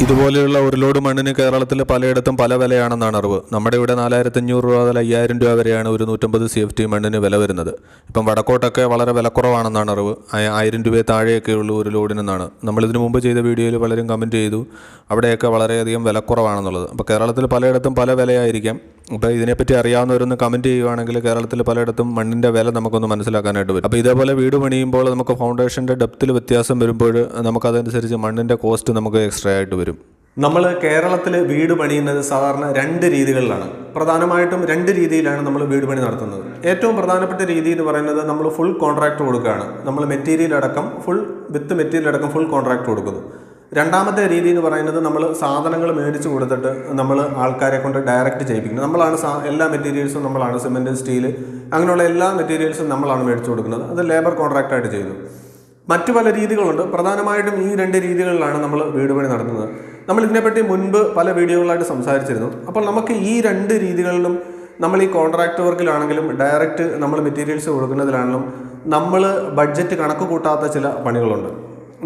ഇതുപോലെയുള്ള ഒരു ലോഡ് മണ്ണിന് കേരളത്തിൽ പലയിടത്തും പല വിലയാണെന്നാണ് അറിവ്. നമ്മുടെ ഇവിടെ 4500 രൂപ മുതൽ 5000 രൂപ വരെയാണ് ഒരു 150 CFT മണ്ണിന് വില വരുന്നത്. ഇപ്പം വടക്കോട്ടൊക്കെ വളരെ വിലക്കുറവാണെന്നാണ് അറിവ്. 1000 രൂപയെ താഴെയൊക്കെ ഉള്ളൂ ഒരു ലോഡിനെന്നാണ്. നമ്മളിതിനു മുമ്പ് ചെയ്ത വീഡിയോയിൽ പലരും കമൻറ്റ് ചെയ്തു അവിടെയൊക്കെ വളരെയധികം വിലക്കുറവാണെന്നുള്ളത്. അപ്പോൾ കേരളത്തിൽ പലയിടത്തും പല വിലയായിരിക്കാം. അപ്പോൾ ഇതിനെപ്പറ്റി അറിയാവുന്നവരൊന്ന് കമൻറ്റ് ചെയ്യുവാണെങ്കിൽ കേരളത്തിൽ പലയിടത്തും മണ്ണിൻ്റെ വില നമുക്കൊന്ന് മനസ്സിലാക്കാനായിട്ട് വരും. അപ്പോൾ ഇതേപോലെ വീട് പണിയുമ്പോൾ നമുക്ക് ഫൗണ്ടേഷൻ്റെ ഡെപ്തിൽ വ്യത്യാസം വരുമ്പോൾ നമുക്കതനുസരിച്ച് മണ്ണിൻ്റെ കോസ്റ്റ് നമുക്ക് എക്സ്ട്രാ ആയിട്ട് വരും. നമ്മൾ കേരളത്തിൽ വീട് പണിയുന്നത് സാധാരണ 2 രീതികളിലാണ്. പ്രധാനമായിട്ടും 2 രീതിയിലാണ് നമ്മൾ വീട് പണി നടത്തുന്നത്. ഏറ്റവും പ്രധാനപ്പെട്ട രീതി എന്ന് പറയുന്നത് നമ്മൾ ഫുൾ കോൺട്രാക്ട് കൊടുക്കുകയാണ്. നമ്മൾ മെറ്റീരിയൽ അടക്കം ഫുൾ കോൺട്രാക്ട് കൊടുക്കുന്നു. രണ്ടാമത്തെ രീതി എന്ന് പറയുന്നത് നമ്മൾ സാധനങ്ങൾ മേടിച്ച് കൊടുത്തിട്ട് നമ്മൾ ആൾക്കാരെ കൊണ്ട് ഡയറക്റ്റ് ചെയ്യിപ്പിക്കുന്നത്. നമ്മളാണ് എല്ലാ മെറ്റീരിയൽസും നമ്മളാണ്, സിമെൻറ്റ്, സ്റ്റീൽ അങ്ങനെയുള്ള എല്ലാ മെറ്റീരിയൽസും നമ്മളാണ് മേടിച്ച് കൊടുക്കുന്നത്. അത് ലേബർ കോൺട്രാക്റ്റായിട്ട് ചെയ്യുന്നു. മറ്റു പല രീതികളുണ്ട്. പ്രധാനമായിട്ടും ഈ 2 രീതികളിലാണ് നമ്മൾ വീട് പണി നടത്തുന്നത്. നമ്മൾ ഇതിനെപ്പറ്റി മുൻപ് പല വീഡിയോകളായിട്ട് സംസാരിച്ചിരുന്നു. അപ്പോൾ നമുക്ക് ഈ 2 രീതികളിലും നമ്മൾ ഈ കോൺട്രാക്ട് വർക്കിലാണെങ്കിലും ഡയറക്റ്റ് നമ്മൾ മെറ്റീരിയൽസ് കൊടുക്കുന്നതിലാണെങ്കിലും നമ്മൾ ബഡ്ജറ്റ് കണക്ക് കൂട്ടാത്ത ചില പണികളുണ്ട്.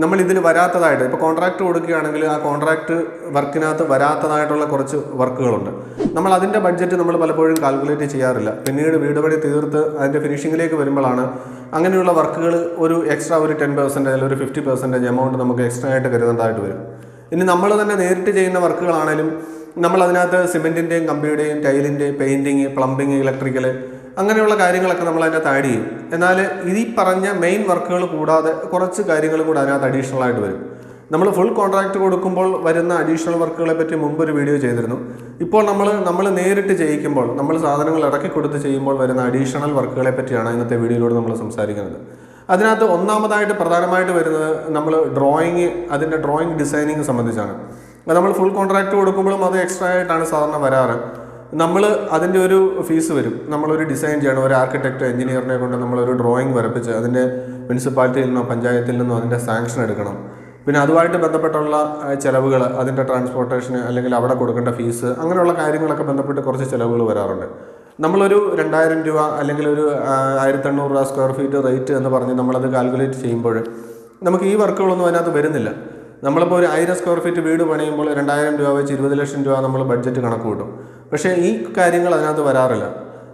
നമ്മൾ ഇതിൽ വരാത്തതായിട്ട്, ഇപ്പോൾ കോൺട്രാക്ട് കൊടുക്കുകയാണെങ്കിൽ ആ കോൺട്രാക്ട് വർക്കിനകത്ത് വരാത്തതായിട്ടുള്ള കുറച്ച് വർക്കുകളുണ്ട്. നമ്മൾ അതിൻ്റെ ബഡ്ജറ്റ് നമ്മൾ പലപ്പോഴും കാൽക്കുലേറ്റ് ചെയ്യാറില്ല. പിന്നീട് വീട് പണി തീർത്ത് അതിൻ്റെ ഫിനിഷിങ്ങിലേക്ക് വരുമ്പോഴാണ് അങ്ങനെയുള്ള വർക്കുകൾ ഒരു എക്സ്ട്രാ ഒരു 10% അല്ലെങ്കിൽ ഒരു 50% എമൗണ്ട് നമുക്ക് എക്സ്ട്രാ ആയിട്ട് കരുതേണ്ടതായിട്ട് വരും. ഇനി നമ്മൾ തന്നെ നേരിട്ട് ചെയ്യുന്ന വർക്കുകളാണെങ്കിലും നമ്മൾ അതിനകത്ത് സിമെൻറ്റിൻ്റെയും കമ്പിയുടെയും ടൈലിൻ്റെയും പെയിൻറ്റിങ്, പ്ലംബിങ്, ഇലക്ട്രിക്കൽ അങ്ങനെയുള്ള കാര്യങ്ങളൊക്കെ നമ്മൾ അതിനകത്ത് ആഡ് ചെയ്യും. എന്നാൽ ഈ പറഞ്ഞ മെയിൻ വർക്കുകൾ കൂടാതെ കുറച്ച് കാര്യങ്ങളും കൂടെ അതിനകത്ത് അഡീഷണൽ ആയിട്ട് വരും. നമ്മൾ ഫുൾ കോൺട്രാക്ട് കൊടുക്കുമ്പോൾ വരുന്ന അഡീഷണൽ വർക്കുകളെ പറ്റി മുമ്പൊരു വീഡിയോ ചെയ്തിരുന്നു. ഇപ്പോൾ നമ്മൾ നേരിട്ട് ചെയ്യിക്കുമ്പോൾ, നമ്മൾ സാധനങ്ങൾ ഇറക്കി കൊടുത്ത് ചെയ്യുമ്പോൾ വരുന്ന അഡീഷണൽ വർക്കുകളെ പറ്റിയാണ് ഇന്നത്തെ വീഡിയോയിലൂടെ നമ്മൾ സംസാരിക്കുന്നത്. അതിനകത്ത് ഒന്നാമതായിട്ട് പ്രധാനമായിട്ട് വരുന്നത് നമ്മൾ അതിൻ്റെ ഡ്രോയിങ് ഡിസൈനിങ് സംബന്ധിച്ചാണ്. അത് നമ്മൾ ഫുൾ കോൺട്രാക്ട് കൊടുക്കുമ്പോഴും അത് എക്സ്ട്രാ ആയിട്ടാണ് സാധാരണ വരാറ്. നമ്മൾ അതിൻ്റെ ഒരു ഫീസ് വരും. നമ്മളൊരു ഡിസൈൻ ചെയ്യണം. ഒരു ആർക്കിടെക്റ്റ്, എഞ്ചിനീയറിനെ കൊണ്ട് നമ്മളൊരു ഡ്രോയിങ് വരപ്പിച്ച് അതിൻ്റെ മുനിസിപ്പാലിറ്റിയിൽ നിന്നോ പഞ്ചായത്തിൽ നിന്നോ അതിൻ്റെ സാങ്ഷൻ എടുക്കണം. പിന്നെ അതുമായിട്ട് ബന്ധപ്പെട്ടുള്ള ചിലവുകൾ, അതിൻ്റെ ട്രാൻസ്പോർട്ടേഷന് അല്ലെങ്കിൽ അവിടെ കൊടുക്കേണ്ട ഫീസ്, അങ്ങനെയുള്ള കാര്യങ്ങളൊക്കെ ബന്ധപ്പെട്ട് കുറച്ച് ചിലവുകൾ വരാറുണ്ട്. നമ്മളൊരു 2000 രൂപ അല്ലെങ്കിൽ ഒരു 1800 രൂപ സ്ക്വയർ ഫീറ്റ് റേറ്റ് എന്ന് പറഞ്ഞ് നമ്മളത് കാൽക്കുലേറ്റ് ചെയ്യുമ്പോൾ നമുക്ക് ഈ വർക്കുകളൊന്നും അതിനകത്ത് വരുന്നില്ല. നമ്മളിപ്പോൾ ഒരു 1000 സ്ക്വയർ ഫീറ്റ് വീട് പണിയുമ്പോൾ 2000 രൂപ വെച്ച് 20 ലക്ഷം രൂപ നമ്മൾ ബഡ്ജറ്റ് കണക്ക് കൂട്ടും. പക്ഷേ ഈ കാര്യങ്ങൾ അതിനകത്ത് വരാറില്ല.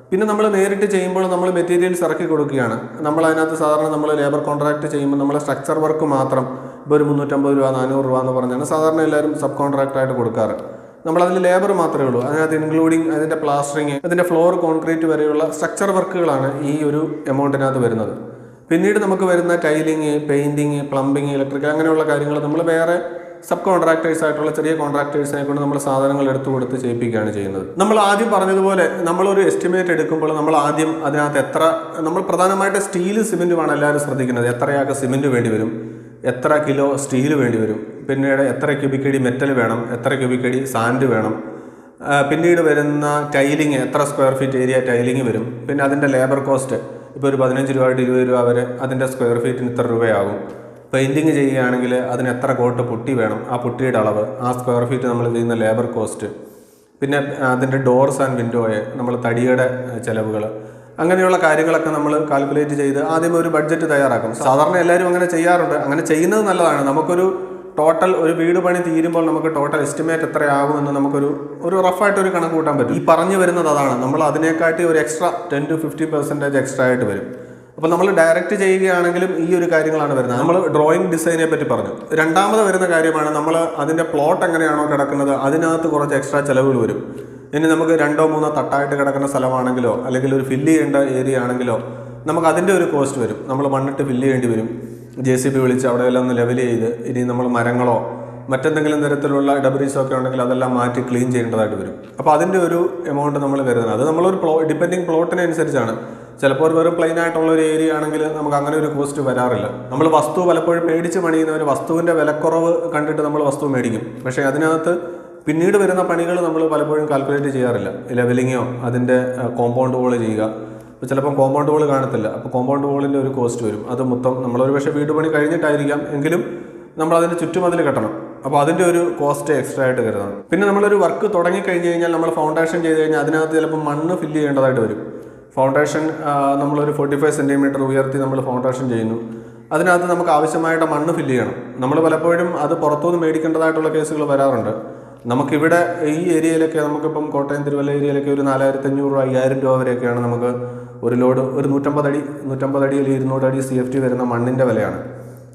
പിന്നെ നമ്മൾ നേരിട്ട് ചെയ്യുമ്പോൾ നമ്മൾ മെറ്റീരിയൽസ് ഇറക്കി കൊടുക്കുകയാണ്. നമ്മൾ അതിനകത്ത് സാധാരണ നമ്മൾ ലേബർ കോൺട്രാക്ട് ചെയ്യുമ്പോൾ നമ്മൾ സ്ട്രക്ചർ വർക്ക് മാത്രം ഇപ്പോൾ ഒരു 350 രൂപ 400 രൂപ എന്ന് പറഞ്ഞാണ് സാധാരണ എല്ലാവരും സബ് കോൺട്രാക്റ്റായിട്ട് കൊടുക്കാറ്. നമ്മളതിൽ ലേബർ മാത്രമേ ഉള്ളൂ. അതിനകത്ത് ഇൻക്ലൂഡിങ് അതിൻ്റെ പ്ലാസ്റ്ററിങ്, അതിൻ്റെ ഫ്ലോർ, കോൺക്രീറ്റ് വരെയുള്ള സ്ട്രക്ചർ വർക്കുകളാണ് ഈ ഒരു എമൗണ്ടിനകത്ത് വരുന്നത്. പിന്നീട് നമുക്ക് വരുന്ന ടൈലിങ്, പെയിൻറ്റിങ്, പ്ലംബിങ്, ഇലക്ട്രിക്കൽ അങ്ങനെയുള്ള കാര്യങ്ങൾ നമ്മൾ വേറെ സബ് കോൺട്രാക്ടേഴ്സ് ആയിട്ടുള്ള ചെറിയ കോൺട്രാക്ടേഴ്സിനെ കൊണ്ട് നമ്മൾ സാധനങ്ങൾ എടുത്തു കൊടുത്ത് ചെയ്യിപ്പിക്കുകയാണ് ചെയ്യുന്നത്. നമ്മൾ ആദ്യം പറഞ്ഞതുപോലെ നമ്മളൊരു എസ്റ്റിമേറ്റ് എടുക്കുമ്പോൾ നമ്മൾ ആദ്യം അതിനകത്ത് നമ്മൾ പ്രധാനമായിട്ട് സ്റ്റീൽ, സിമെൻറ്റുമാണ് എല്ലാവരും ശ്രദ്ധിക്കുന്നത്. എത്രയാൾക്ക് സിമെൻറ്റ് വേണ്ടി വരും, എത്ര കിലോ സ്റ്റീൽ വേണ്ടി വരും, പിന്നീട് എത്ര ക്യൂബിക്കടി മെറ്റൽ വേണം, എത്ര ക്യൂബിക്കടി സാൻഡ് വേണം, പിന്നീട് വരുന്ന ടൈലിങ്, എത്ര സ്ക്വയർ ഫീറ്റ് ഏരിയ ടൈലിങ് വരും, പിന്നെ അതിൻ്റെ ലേബർ കോസ്റ്റ് ഇപ്പോൾ ഒരു 15 രൂപ to 20 രൂപ വരെ അതിൻ്റെ സ്ക്വയർ ഫീറ്റിന് ഇത്ര രൂപയാകും. പെയിൻറ്റിങ് ചെയ്യുകയാണെങ്കിൽ അതിന് എത്ര കോട്ട് പുട്ടി വേണം, ആ പുട്ടിയുടെ അളവ്, ആ സ്ക്വയർ ഫീറ്റ് നമ്മൾ ചെയ്യുന്ന ലേബർ കോസ്റ്റ്, പിന്നെ അതിൻ്റെ ഡോർസ് ആൻഡ് വിൻഡോയെ നമ്മൾ തടിയുടെ ചിലവുകൾ, അങ്ങനെയുള്ള കാര്യങ്ങളൊക്കെ നമ്മൾ കാൽക്കുലേറ്റ് ചെയ്ത് ആദ്യം ഒരു ബഡ്ജറ്റ് തയ്യാറാക്കും. സാധാരണ എല്ലാവരും അങ്ങനെ ചെയ്യാറുണ്ട്. അങ്ങനെ ചെയ്യുന്നത് നല്ലതാണ്. നമുക്കൊരു ടോട്ടൽ ഒരു വീട് പണി തീരുമ്പോൾ നമുക്ക് ടോട്ടൽ എസ്റ്റിമേറ്റ് എത്രയാകുമെന്ന് നമുക്കൊരു റഫായിട്ടൊരു കണക്ക് കൂട്ടാൻ പറ്റും. ഈ പറഞ്ഞു വരുന്നത് അതാണ്. നമ്മൾ അതിനേക്കാട്ടി ഒരു എക്സ്ട്രാ 10 to 50% എക്സ്ട്രാ ആയിട്ട് വരും. അപ്പോൾ നമ്മൾ ഡയറക്റ്റ് ചെയ്യുകയാണെങ്കിലും ഈ ഒരു കാര്യങ്ങളാണ് വരുന്നത്. നമ്മൾ ഡ്രോയിങ് ഡിസൈനെ പറ്റി പറഞ്ഞു. രണ്ടാമത് വരുന്ന കാര്യമാണ് നമ്മൾ അതിൻ്റെ പ്ലോട്ട് എങ്ങനെയാണോ കിടക്കുന്നത് അതിനകത്ത് കുറച്ച് എക്സ്ട്രാ ചിലവുകൾ വരും. ഇനി നമുക്ക് 2-3 തട്ടായിട്ട് കിടക്കുന്ന സ്ഥലമാണെങ്കിലോ അല്ലെങ്കിൽ ഒരു ഫില്ല് ചെയ്യേണ്ട ഏരിയ ആണെങ്കിലോ നമുക്ക് അതിൻ്റെ ഒരു കോസ്റ്റ് വരും. നമ്മൾ മണ്ണിട്ട് ഫില്ല് ചെയ്യേണ്ടി വരും. JCB വിളിച്ച് അവിടെയെല്ലാം ഒന്ന് ലെവൽ ചെയ്ത് ഇനി നമ്മൾ മരങ്ങളോ മറ്റെന്തെങ്കിലും തരത്തിലുള്ള ഡബറീസോ ഒക്കെ ഉണ്ടെങ്കിൽ അതെല്ലാം മാറ്റി ക്ലീൻ ചെയ്യേണ്ടതായിട്ട് വരും. അപ്പോൾ അതിൻ്റെ ഒരു എമൗണ്ട് നമ്മൾ കരുതുന്നത്. അത് നമ്മളൊരു ഡിപ്പെൻഡിങ് പ്ലോട്ടിനനുസരിച്ചാണ്. ചിലപ്പോൾ വെറും പ്ലെയിൻ ആയിട്ടുള്ള ഒരു ഏരിയ ആണെങ്കിൽ നമുക്ക് അങ്ങനെ ഒരു കോസ്റ്റ് വരാറില്ല. നമ്മൾ വസ്തു പലപ്പോഴും മേടിച്ച് പണിയുന്നവർ വസ്തുവിൻ്റെ വിലക്കുറവ് കണ്ടിട്ട് നമ്മൾ വസ്തു മേടിക്കും. പക്ഷേ അതിനകത്ത് പിന്നീട് വരുന്ന പണികൾ നമ്മൾ പലപ്പോഴും കാൽക്കുലേറ്റ് ചെയ്യാറില്ല. ലെവലിങ്ങോ അതിൻ്റെ കോമ്പൗണ്ട് വോൾ ചെയ്യുക, അപ്പോൾ ചിലപ്പം കോമ്പൗണ്ട് വോൾ കാണത്തില്ല. അപ്പോൾ കോമ്പൗണ്ട് വോളിൻ്റെ ഒരു കോസ്റ്റ് വരും. അത് മൊത്തം നമ്മളൊരു പക്ഷേ വീട് പണി കഴിഞ്ഞിട്ടായിരിക്കാം എങ്കിലും നമ്മളതിൻ്റെ ചുറ്റുമതിൽ കെട്ടണം. അപ്പോൾ അതിൻ്റെ ഒരു കോസ്റ്റ് എക്സ്ട്രാ ആയിട്ട് കരുതണം. പിന്നെ നമ്മളൊരു വർക്ക് തുടങ്ങിക്കഴിഞ്ഞ് കഴിഞ്ഞാൽ നമ്മൾ ഫൗണ്ടേഷൻ ചെയ്ത് കഴിഞ്ഞാൽ അതിനകത്ത് ചിലപ്പോൾ മണ്ണ് ഫില്ല് ചെയ്യേണ്ടതായിട്ട് വരും. ഫൗണ്ടേഷൻ നമ്മളൊരു 45 സെൻറ്റിമീറ്റർ ഉയർത്തി നമ്മൾ ഫൗണ്ടേഷൻ ചെയ്യുന്നു. അതിനകത്ത് നമുക്ക് ആവശ്യമായിട്ട് മണ്ണ് ഫില്ല് ചെയ്യണം. നമ്മൾ പലപ്പോഴും അത് പുറത്തുനിന്ന് മേടിക്കേണ്ടതായിട്ടുള്ള കേസുകൾ വരാറുണ്ട്. നമുക്കിവിടെ ഈ ഏരിയയിലൊക്കെ നമുക്കിപ്പം കോട്ടയം തിരുവല്ല ഏരിയയിലൊക്കെ ഒരു 4500 രൂപ 5000 രൂപ വരെയൊക്കെയാണ് നമുക്ക് ഒരു ലോഡ് ഒരു 150 അടി അല്ലെങ്കിൽ 200 അടി CFT വരുന്ന മണ്ണിൻ്റെ വിലയാണ്.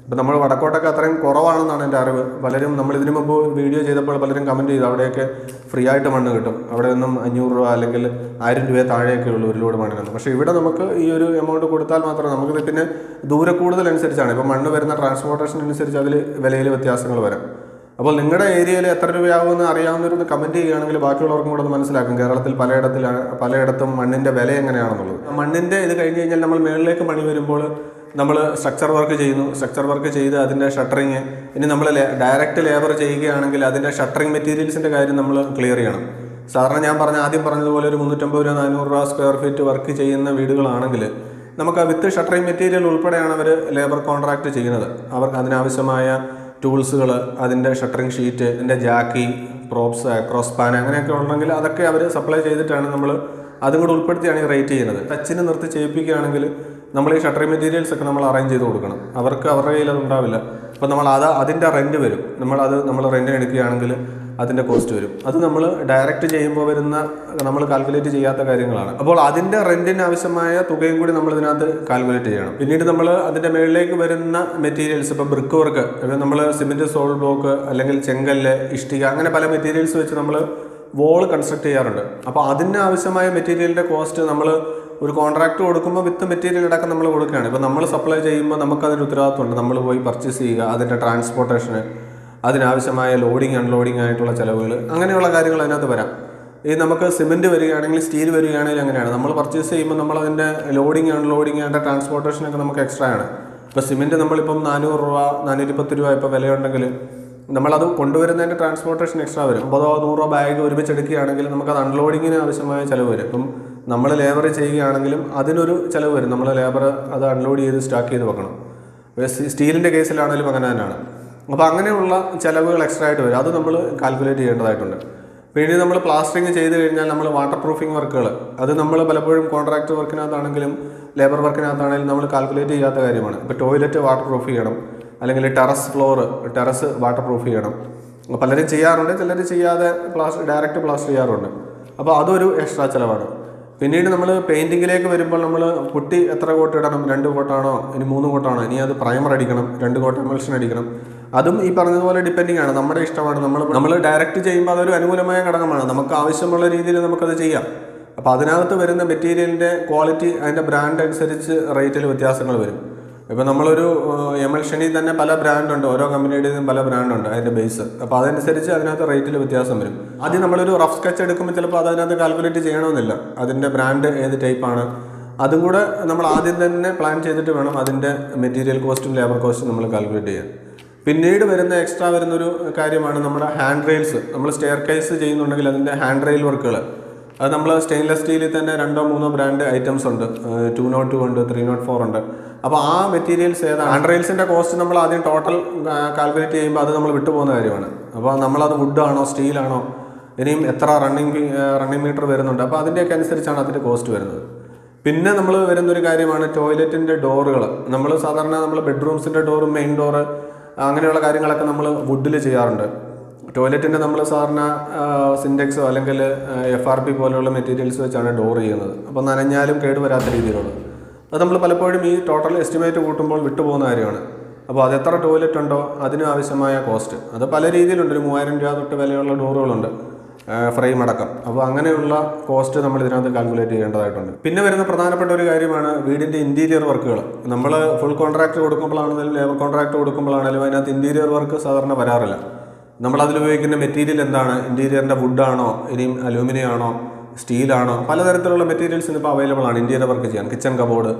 ഇപ്പം നമ്മൾ വടക്കോട്ടൊക്കെ അത്രയും കുറവാണെന്നാണ് എൻ്റെ അറിവ്. പലരും നമ്മൾ ഇതിനു മുമ്പ് വീഡിയോ ചെയ്തപ്പോൾ പലരും കമൻറ്റ് ചെയ്തു അവിടെയൊക്കെ ഫ്രീ ആയിട്ട് മണ്ണ് കിട്ടും, അവിടെ നിന്നും 500 രൂപ അല്ലെങ്കിൽ 1000 രൂപ താഴെയൊക്കെ ഉള്ളൂ ഒരു ലോഡ് മണ്ണിന്. പക്ഷേ ഇവിടെ നമുക്ക് ഈ ഒരു എമൗണ്ട് കൊടുത്താൽ മാത്രമേ നമുക്ക് പിന്നെ ദൂരെ കൂടുതലനുസരിച്ചാണ് ഇപ്പം മണ്ണ് വരുന്ന ട്രാൻസ്പോർട്ടേഷൻ അനുസരിച്ച് അതിൽ വിലയിൽ വ്യത്യാസങ്ങൾ വരാം. അപ്പോൾ നിങ്ങളുടെ ഏരിയയിൽ എത്ര രൂപയാകുമെന്ന് അറിയാവുന്നവരൊന്ന് കമൻറ്റ് ചെയ്യുകയാണെങ്കിൽ ബാക്കിയുള്ളവർക്കും കൂടെ ഒന്ന് മനസ്സിലാക്കും കേരളത്തിൽ പലയിടത്തും മണ്ണിൻ്റെ വില എങ്ങനെയാണെന്നുള്ളത്. മണ്ണിൻ്റെ ഇത് കഴിഞ്ഞ് കഴിഞ്ഞാൽ നമ്മൾ മുകളിലേക്ക് പണി വരുമ്പോൾ നമ്മൾ സ്ട്രക്ചർ വർക്ക് ചെയ്യുന്നു. സ്ട്രക്ചർ വർക്ക് ചെയ്ത് അതിൻ്റെ ഷട്ടറിങ്, ഇനി നമ്മൾ ഡയറക്റ്റ് ലേബർ ചെയ്യുകയാണെങ്കിൽ അതിൻ്റെ ഷട്ടറിങ് മെറ്റീരിയൽസിൻ്റെ കാര്യം നമ്മൾ ക്ലിയർ ചെയ്യണം. സാധാരണ ഞാൻ ആദ്യം പറഞ്ഞതുപോലെ ഒരു 350 രൂപ 400 രൂപ സ്ക്വയർ ഫീറ്റ് വർക്ക് ചെയ്യുന്ന വീടുകളാണെങ്കിൽ നമുക്ക് വിത്ത് ഷട്ടറിങ് മെറ്റീരിയൽ ഉൾപ്പെടെയാണ് അവർ ലേബർ കോൺട്രാക്റ്റ് ചെയ്യുന്നത്. അവർക്ക് അതിനാവശ്യമായ ടൂൾസുകൾ, അതിൻ്റെ ഷട്ടറിങ് ഷീറ്റ്, അതിൻ്റെ ജാക്കി, പ്രോപ്സ്, ക്രോസ് പാൻ അങ്ങനെയൊക്കെ ഉണ്ടെങ്കിൽ അതൊക്കെ അവർ സപ്ലൈ ചെയ്തിട്ടാണ് നമ്മൾ അതും കൂടെ ഉൾപ്പെടുത്തിയാണ് ഈ റേറ്റ് ചെയ്യുന്നത്. ടച്ചിന് നിർത്തി ചെയ്യിപ്പിക്കുകയാണെങ്കിൽ നമ്മൾ ഈ ഷട്ടറിങ് മെറ്റീരിയൽസ് ഒക്കെ നമ്മൾ അറേഞ്ച് ചെയ്ത് കൊടുക്കണം. അവരുടെ കയ്യിൽ അത് ഉണ്ടാവില്ല. അപ്പോൾ അതിൻ്റെ റെൻറ്റ് വരും. നമ്മൾ റെൻറ്റിന് എടുക്കുകയാണെങ്കിൽ അതിൻ്റെ കോസ്റ്റ് വരും. അത് നമ്മൾ ഡയറക്റ്റ് ചെയ്യുമ്പോൾ നമ്മൾ കാൽക്കുലേറ്റ് ചെയ്യാത്ത കാര്യങ്ങളാണ്. അപ്പോൾ അതിൻ്റെ റെൻറ്റിന് ആവശ്യമായ തുകയും കൂടി നമ്മൾ ഇതിനകത്ത് കാൽക്കുലേറ്റ് ചെയ്യണം. പിന്നീട് നമ്മൾ അതിൻ്റെ മുകളിലേക്ക് വരുന്ന മെറ്റീരിയൽസ്, ഇപ്പോൾ ബ്രിക്ക് വർക്ക്, നമ്മൾ സിമെൻറ്റ്, സോൾ ബ്ലോക്ക് അല്ലെങ്കിൽ ചെങ്കല്ല്, ഇഷ്ടിക അങ്ങനെ പല മെറ്റീരിയൽസ് വെച്ച് നമ്മൾ വോൾ കൺസ്ട്രക്ട് ചെയ്യാറുണ്ട്. അപ്പോൾ അതിന് ആവശ്യമായ മെറ്റീരിയലിൻ്റെ കോസ്റ്റ് നമ്മൾ ഒരു കോൺട്രാക്ട് കൊടുക്കുമ്പോൾ വിത്ത് മെറ്റീരിയൽ അടക്കം നമ്മൾ കൊടുക്കുകയാണ്. ഇപ്പോൾ നമ്മൾ സപ്ലൈ ചെയ്യുമ്പോൾ നമുക്കതിന് ഉത്തരവാദിത്വമുണ്ട്. നമ്മൾ പോയി പർച്ചേസ് ചെയ്യുക, അതിൻ്റെ ട്രാൻസ്പോർട്ടേഷന്, അതിനാവശ്യമായ ലോഡിങ് അൺലോഡിങ് ആയിട്ടുള്ള ചിലവുകൾ, അങ്ങനെയുള്ള കാര്യങ്ങൾ അതിനകത്ത് വരാം. ഈ നമുക്ക് സിമെൻറ്റ് വരികയാണെങ്കിൽ, സ്റ്റീൽ വരികയാണെങ്കിൽ അങ്ങനെയാണ്. നമ്മൾ പർച്ചേസ് ചെയ്യുമ്പോൾ നമ്മളതിൻ്റെ ലോഡിങ് അൺലോഡിങ് അതിൻ്റെ ട്രാൻസ്പോർട്ടേഷനൊക്കെ നമുക്ക് എക്സ്ട്രാ ആണ്. ഇപ്പോൾ സിമെൻറ്റ് നമ്മളിപ്പം 400 രൂപ 410 രൂപ ഇപ്പോൾ വിലയുണ്ടെങ്കിൽ നമ്മളത് കൊണ്ടുവരുന്നതിൻ്റെ ട്രാൻസ്പോർട്ടേഷൻ എക്സ്ട്രാ വരും. 50 100 ബാഗ് ഒരുമിച്ചെടുക്കുകയാണെങ്കിൽ നമുക്കത് അൺലോഡിങ്ങിന് ആവശ്യമായ ചിലവ് വരും. ഇപ്പം നമ്മൾ ലേബർ ചെയ്യുകയാണെങ്കിലും അതിനൊരു ചിലവ് വരും. നമ്മൾ ലേബർ അത് അൺലോഡ് ചെയ്ത് സ്റ്റാക്ക് ചെയ്ത് വെക്കണം. സ്റ്റീലിൻ്റെ കേസിലാണെങ്കിലും അങ്ങനെ തന്നെയാണ്. അപ്പോൾ അങ്ങനെയുള്ള ചിലവുകൾ എക്സ്ട്രാ ആയിട്ട് വരും. അത് നമ്മൾ കാൽക്കുലേറ്റ് ചെയ്യേണ്ടതായിട്ടുണ്ട്. പിന്നെ നമ്മൾ പ്ലാസ്റ്ററിങ് ചെയ്ത് കഴിഞ്ഞാൽ നമ്മൾ വാട്ടർ പ്രൂഫിങ് വർക്കുകൾ, അത് നമ്മൾ പലപ്പോഴും കോൺട്രാക്ട് വർക്കിനകത്താണെങ്കിലും ലേബർ വർക്കിനകത്താണെങ്കിലും നമ്മൾ കാൽക്കുലേറ്റ് ചെയ്യാത്ത കാര്യമാണ്. ഇപ്പോൾ ടോയ്ലറ്റ് വാട്ടർ പ്രൂഫ് ചെയ്യണം, അല്ലെങ്കിൽ ടെറസ് വാട്ടർ പ്രൂഫ് ചെയ്യണം. പലരും ചെയ്യാറുണ്ട്, ചിലർ ചെയ്യാതെ ഡയറക്റ്റ് പ്ലാസ്റ്റർ ചെയ്യാറുണ്ട്. അപ്പോൾ അതൊരു എക്സ്ട്രാ ചിലവാണ്. പിന്നീട് നമ്മൾ പെയിൻറ്റിങ്ങിലേക്ക് വരുമ്പോൾ നമ്മൾ പുട്ടി എത്ര കോട്ട് ഇടണം? 2 കോട്ടാണോ, ഇനി 3 കോട്ടാണോ, ഇനി അത് പ്രൈമർ അടിക്കണം, 2 കോട്ട് എമൽഷൻ അടിക്കണം. അതും ഈ പറഞ്ഞതുപോലെ ഡിപ്പെൻഡിങ് ആണ്, നമ്മുടെ ഇഷ്ടമാണ്. നമ്മൾ ഡയറക്റ്റ് ചെയ്യുമ്പോൾ അതൊരു അനുകൂലമായ ഘടകമാണ്. നമുക്ക് ആവശ്യമുള്ള രീതിയിൽ നമുക്കത് ചെയ്യാം. അപ്പോൾ അതിനകത്ത് വരുന്ന മെറ്റീരിയലിൻ്റെ ക്വാളിറ്റി, അതിൻ്റെ ബ്രാൻഡ് അനുസരിച്ച് റേറ്റിൽ വ്യത്യാസങ്ങൾ വരും. ഇപ്പോൾ നമ്മളൊരു എമൽഷനിൽ തന്നെ പല ബ്രാൻഡുണ്ട്, ഓരോ കമ്പനിയുടേതും പല ബ്രാൻഡുണ്ട് അതിൻ്റെ ബേസ്. അപ്പോൾ അതനുസരിച്ച് അതിനകത്ത് റേറ്റിൽ വ്യത്യാസം വരും. ആദ്യം നമ്മളൊരു റഫ് സ്കെച്ച് എടുക്കുമ്പോൾ ചിലപ്പോൾ അതിനകത്ത് കാൽക്കുലേറ്റ് ചെയ്യണമെന്നില്ല, അതിൻ്റെ ബ്രാൻഡ് ഏത് ടൈപ്പാണ്. അതും കൂടെ നമ്മൾ ആദ്യം തന്നെ പ്ലാൻ ചെയ്തിട്ട് വേണം അതിൻ്റെ മെറ്റീരിയൽ കോസ്റ്റും ലേബർ കോസ്റ്റും നമ്മൾ കാൽക്കുലേറ്റ് ചെയ്യാൻ. പിന്നീട് വരുന്ന എക്സ്ട്രാ വരുന്നൊരു കാര്യമാണ് നമ്മുടെ ഹാൻഡ് റെയിൽസ്. നമ്മൾ സ്റ്റെയർ കേസ് ചെയ്യുന്നുണ്ടെങ്കിൽ അതിൻ്റെ ഹാൻഡ് റെയിൽ വർക്കുകൾ, അത് നമ്മൾ സ്റ്റെയിൻലെസ് സ്റ്റീലിൽ തന്നെ 2 3 ബ്രാൻഡ് ഐറ്റംസ് ഉണ്ട്. 202 ഉണ്ട്, 304 ഉണ്ട്. അപ്പോൾ ആ മെറ്റീരിയൽസ് ഏതാണ്? ഹാൻഡ് റെയിൽസിൻ്റെ കോസ്റ്റ് നമ്മൾ ആദ്യം ടോട്ടൽ കാൽക്കുലേറ്റ് ചെയ്യുമ്പോൾ അത് നമ്മൾ വിട്ടുപോകുന്ന കാര്യമാണ്. അപ്പോൾ നമ്മളത് വുഡാണോ സ്റ്റീലാണോ, ഇനിയും എത്ര റണ്ണിങ് മീറ്റർ വരുന്നുണ്ട്, അപ്പോൾ അതിൻ്റെയൊക്കെ അനുസരിച്ചാണ് അതിൻ്റെ കോസ്റ്റ് വരുന്നത്. പിന്നെ നമ്മൾ വരുന്നൊരു കാര്യമാണ് ടോയ്ലറ്റിൻ്റെ ഡോറുകൾ. നമ്മൾ സാധാരണ ബെഡ്റൂംസിൻ്റെ ഡോറും മെയിൻ ഡോറ് അങ്ങനെയുള്ള കാര്യങ്ങളൊക്കെ നമ്മൾ വുഡിൽ ചെയ്യാറുണ്ട്. ടോയ്ലറ്റിൻ്റെ നമ്മൾ സാധാരണ സിൻഡെക്സോ അല്ലെങ്കിൽ FRP പോലെയുള്ള മെറ്റീരിയൽസ് വെച്ചാണ് ഡോർ ചെയ്യുന്നത്. അപ്പോൾ നനഞ്ഞാലും കേടുവരാത്ത രീതിയിലുള്ളത്. അത് നമ്മൾ പലപ്പോഴും ഈ ടോട്ടൽ എസ്റ്റിമേറ്റ് കൂട്ടുമ്പോൾ വിട്ടുപോകുന്ന കാര്യമാണ്. അപ്പോൾ അത് എത്ര ടോയ്ലറ്റ് ഉണ്ടോ അതിന് ആവശ്യമായ കോസ്റ്റ്, അത് പല രീതിയിലുണ്ട്. ഒരു 3000 രൂപ തൊട്ട് വിലയുള്ള ഡോറുകളുണ്ട്, ഫ്രെയിം അടക്കം. അപ്പോൾ അങ്ങനെയുള്ള കോസ്റ്റ് നമ്മൾ ഇതിനകത്ത് കാൽക്കുലേറ്റ് ചെയ്യേണ്ടതായിട്ടുണ്ട്. പിന്നെ വരുന്ന പ്രധാനപ്പെട്ട ഒരു കാര്യമാണ് വീടിൻ്റെ ഇൻറ്റീരിയർ വർക്കുകൾ. നമ്മൾ ഫുൾ കോൺട്രാക്ട് കൊടുക്കുമ്പോഴാണെങ്കിലും ലേബർ കോൺട്രാക്ട് കൊടുക്കുമ്പോഴാണെങ്കിലും അതിനകത്ത് ഇൻറ്റീരിയർ വർക്ക് സാധാരണ വരാറില്ല. നമ്മളതിൽ ഉപയോഗിക്കുന്ന മെറ്റീരിയൽ എന്താണ്? ഇൻറ്റീരിയറിൻ്റെ വുഡാണോ, ഇനിയും അലൂമിനിയം ആണോ, സ്റ്റീലാണോ, പലതരത്തിലുള്ള മെറ്റീരിയൽസ് ഇപ്പോൾ അവൈലബിൾ ആണ് ഇൻറ്റീരിയർ വർക്ക് ചെയ്യാൻ. കിച്ചൺ കബോർഡ്,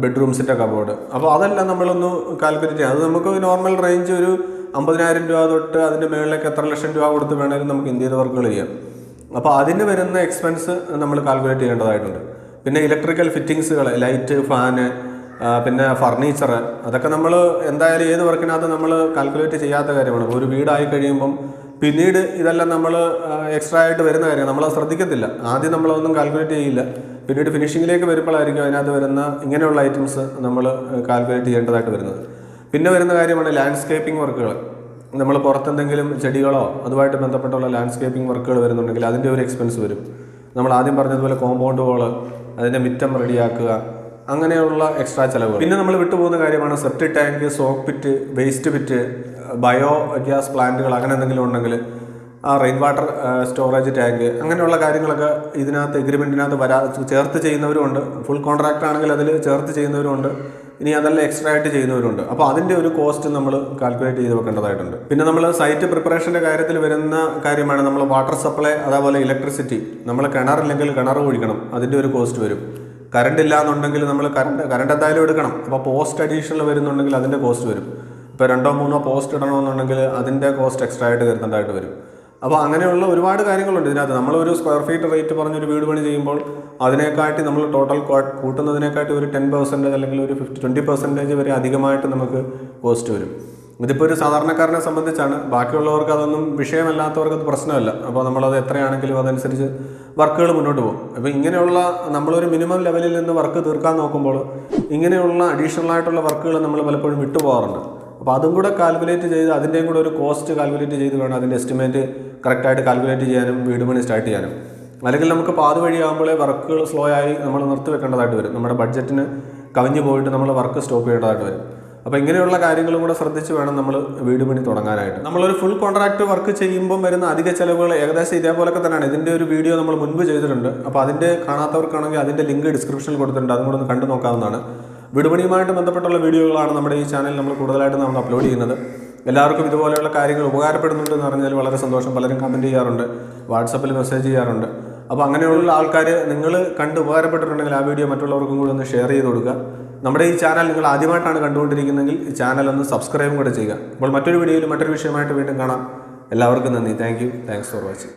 ബെഡ്റൂംസിൻ്റെ കബോർഡ്. അപ്പോൾ അതെല്ലാം നമ്മളൊന്ന് കാൽക്കുലേറ്റ് ചെയ്യാം. അത് നമുക്ക് നോർമൽ റേഞ്ച് ഒരു 50,000 രൂപ തൊട്ട് അതിൻ്റെ മുകളിലേക്ക് എത്ര ലക്ഷം രൂപ കൊടുത്ത് വേണമെങ്കിലും നമുക്ക് ഇൻറ്റീരിയർ വർക്കുകൾ ചെയ്യാം. അപ്പോൾ അതിന് വരുന്ന എക്സ്പെൻസ് നമ്മൾ കാൽക്കുലേറ്റ് ചെയ്യേണ്ടതായിട്ടുണ്ട്. പിന്നെ ഇലക്ട്രിക്കൽ ഫിറ്റിങ്സുകൾ, ലൈറ്റ്, ഫാന്, പിന്നെ ഫർണിച്ചർ, അതൊക്കെ നമ്മൾ എന്തായാലും ഏത് വർക്കിനകത്ത് നമ്മൾ കാൽക്കുലേറ്റ് ചെയ്യാത്ത കാര്യമാണ്. ഒരു വീടായി കഴിയുമ്പം പിന്നീട് ഇതെല്ലാം നമ്മൾ എക്സ്ട്രാ ആയിട്ട് വരുന്ന കാര്യം നമ്മളത് ശ്രദ്ധിക്കത്തില്ല. ആദ്യം നമ്മളതൊന്നും കാൽക്കുലേറ്റ് ചെയ്യില്ല. പിന്നീട് ഫിനിഷിങ്ങിലേക്ക് വരുമ്പോഴായിരിക്കും അതിനകത്ത് വരുന്ന ഇങ്ങനെയുള്ള ഐറ്റംസ് നമ്മൾ കാൽക്കുലേറ്റ് ചെയ്യേണ്ടതായിട്ട് വരുന്നത്. പിന്നെ വരുന്ന കാര്യമാണ് ലാൻഡ്സ്കേപ്പിംഗ് വർക്കുകൾ. നമ്മൾ പുറത്തെന്തെങ്കിലും ചെടികളോ അതുമായിട്ട് ബന്ധപ്പെട്ടുള്ള ലാൻഡ്സ്കേപ്പിംഗ് വർക്കുകൾ വരുന്നുണ്ടെങ്കിൽ അതിൻ്റെ ഒരു എക്സ്പെൻസ് വരും. നമ്മൾ ആദ്യം പറഞ്ഞതുപോലെ കോമ്പൗണ്ട് വാൾ, അതിൻ്റെ മിറ്റം റെഡിയാക്കുക, അങ്ങനെയുള്ള എക്സ്ട്രാ ചിലവുകൾ. പിന്നെ നമ്മൾ വിട്ടുപോകുന്ന കാര്യമാണ് septic tank, soak pit, waste pit, biogas പ്ലാന്റുകൾ, അങ്ങനെ എന്തെങ്കിലും ഉണ്ടെങ്കിൽ റെയിൻ വാട്ടർ സ്റ്റോറേജ് ടാങ്ക്, അങ്ങനെയുള്ള കാര്യങ്ങളൊക്കെ ഇതിനകത്ത് എഗ്രിമെൻറ്റിനകത്ത് ചേർത്ത് ചെയ്യുന്നവരുമുണ്ട്. ഫുൾ കോൺട്രാക്റ്റ് ആണെങ്കിൽ അതിൽ ചേർത്ത് ചെയ്യുന്നവരുമുണ്ട്. ഇനി അതെല്ലാം എക്സ്ട്രാ ആയിട്ട് ചെയ്യുന്നവരുണ്ട്. അപ്പോൾ അതിൻ്റെ ഒരു കോസ്റ്റ് നമ്മൾ കാൽക്കുലേറ്റ് ചെയ്ത് വെക്കേണ്ടതായിട്ടുണ്ട്. പിന്നെ നമ്മൾ സൈറ്റ് പ്രിപ്പറേഷൻ്റെ കാര്യത്തിൽ വരുന്ന കാര്യമാണ് നമ്മൾ വാട്ടർ സപ്ലൈ, അതേപോലെ ഇലക്ട്രിസിറ്റി. നമ്മൾ കിണറില്ലെങ്കിൽ കിണർ കുഴിക്കണം, അതിൻ്റെ ഒരു കോസ്റ്റ് വരും. കറണ്ട് ഇല്ല എന്നുണ്ടെങ്കിൽ നമ്മൾ കറണ്ട് എന്തായാലും എടുക്കണം. അപ്പോൾ പോസ്റ്റ് അഡീഷണൽ വരുന്നുണ്ടെങ്കിൽ അതിൻ്റെ കോസ്റ്റ് വരും. ഇപ്പോൾ 2-3 പോസ്റ്റ് ഇടണമെന്നുണ്ടെങ്കിൽ അതിൻ്റെ കോസ്റ്റ് എക്സ്ട്രാ ആയിട്ട് കരുതേണ്ടതായിട്ട് വരും. അപ്പോൾ അങ്ങനെയുള്ള ഒരുപാട് കാര്യങ്ങളുണ്ട് ഇതിനകത്ത്. നമ്മളൊരു സ്ക്വയർ ഫീറ്റ് റേറ്റ് പറഞ്ഞൊരു വീട് പണി ചെയ്യുമ്പോൾ അതിനെക്കാട്ടി നമ്മൾ ടോട്ടൽ കൂട്ടുന്നതിനെക്കാട്ടി ഒരു 10% അല്ലെങ്കിൽ ഒരു 20% വരെ അധികമായിട്ട് നമുക്ക് കോസ്റ്റ് വരും. ഇതിപ്പോൾ ഒരു സാധാരണക്കാരനെ സംബന്ധിച്ചാണ്. ബാക്കിയുള്ളവർക്ക് അതൊന്നും വിഷയമല്ലാത്തവർക്ക് അത് പ്രശ്നമല്ല. അപ്പോൾ നമ്മളത് എത്രയാണെങ്കിലും അതനുസരിച്ച് വർക്കുകൾ മുന്നോട്ട് പോകും. അപ്പോൾ ഇങ്ങനെയുള്ള നമ്മളൊരു മിനിമം ലെവലിൽ നിന്ന് വർക്ക് തീർക്കാൻ നോക്കുമ്പോൾ ഇങ്ങനെയുള്ള അഡീഷണൽ ആയിട്ടുള്ള വർക്കുകൾ നമ്മൾ പലപ്പോഴും വിട്ടുപോകാറുണ്ട്. അപ്പോൾ അതും കൂടെ കാൽക്കുലേറ്റ് ചെയ്ത് അതിൻ്റെയും കൂടെ ഒരു കോസ്റ്റ് കാൽക്കുലേറ്റ് ചെയ്ത് വേണം അതിൻ്റെ എസ്റ്റിമേറ്റ് കറക്റ്റായിട്ട് കാൽക്കുലേറ്റ് ചെയ്യാനും വീട് പണി സ്റ്റാർട്ട് ചെയ്യാനും. അല്ലെങ്കിൽ നമുക്ക് പാതി വഴിയാകുമ്പോഴേ വർക്കുകൾ സ്ലോ ആയി നമ്മൾ നിർത്തി വെക്കേണ്ടതായിട്ട് വരും. നമ്മുടെ ബഡ്ജറ്റിന് കവിഞ്ഞു പോയിട്ട് നമ്മൾ വർക്ക് സ്റ്റോപ്പ് ചെയ്യേണ്ടതായിട്ട് വരും. അപ്പോൾ ഇങ്ങനെയുള്ള കാര്യങ്ങളും കൂടെ ശ്രദ്ധിച്ച് വേണം നമ്മൾ വീട് പണി തുടങ്ങാനായിട്ട്. നമ്മളൊരു ഫുൾ കോൺട്രാക്ട് വർക്ക് ചെയ്യുമ്പം വരുന്ന അധിക ചിലവുകൾ ഏകദേശം ഇതേപോലൊക്കെ തന്നെയാണ്. ഇതിൻ്റെ ഒരു വീഡിയോ നമ്മൾ മുൻപ് ചെയ്തിട്ടുണ്ട്. അപ്പോൾ അതിൻ്റെ കാണാത്തവർക്കാണെങ്കിൽ അതിൻ്റെ ലിങ്ക് ഡിസ്ക്രിപ്ഷനിൽ കൊടുത്തിട്ടുണ്ട്, അതും കൂടെ ഒന്ന് കണ്ടു നോക്കാവുന്നതാണ്. വീട് പണിയുമായിട്ട് ബന്ധപ്പെട്ടുള്ള വീഡിയോകളാണ് നമ്മുടെ ഈ ചാനൽ നമ്മൾ കൂടുതലായിട്ട് നമ്മൾ അപ്ലോഡ് ചെയ്യുന്നത്. എല്ലാവർക്കും ഇതുപോലെയുള്ള കാര്യങ്ങൾ ഉപകാരപ്പെടുന്നുണ്ടെന്ന് പറഞ്ഞാൽ വളരെ സന്തോഷം. പലരും കമൻറ്റ് ചെയ്യാറുണ്ട്, വാട്സപ്പിൽ മെസ്സേജ് ചെയ്യാറുണ്ട്. അപ്പോൾ അങ്ങനെയുള്ള ആൾക്കാർ നിങ്ങൾ കണ്ട് ഉപകാരപ്പെട്ടിട്ടുണ്ടെങ്കിൽ ആ വീഡിയോ മറ്റുള്ളവർക്കും കൂടി ഒന്ന് ഷെയർ ചെയ്ത് കൊടുക്കുക. നമ്മുടെ ഈ ചാനൽ നിങ്ങൾ ആദ്യമായിട്ടാണ് കണ്ടുകൊണ്ടിരിക്കുന്നതെങ്കിൽ ഈ ചാനൽ ഒന്ന് സബ്സ്ക്രൈബും കൂടെ ചെയ്യുക. അപ്പോൾ മറ്റൊരു വീഡിയോയിൽ മറ്റൊരു വിഷയമായിട്ട് വീണ്ടും കാണാം. എല്ലാവർക്കും നന്ദി. Thanks for watching.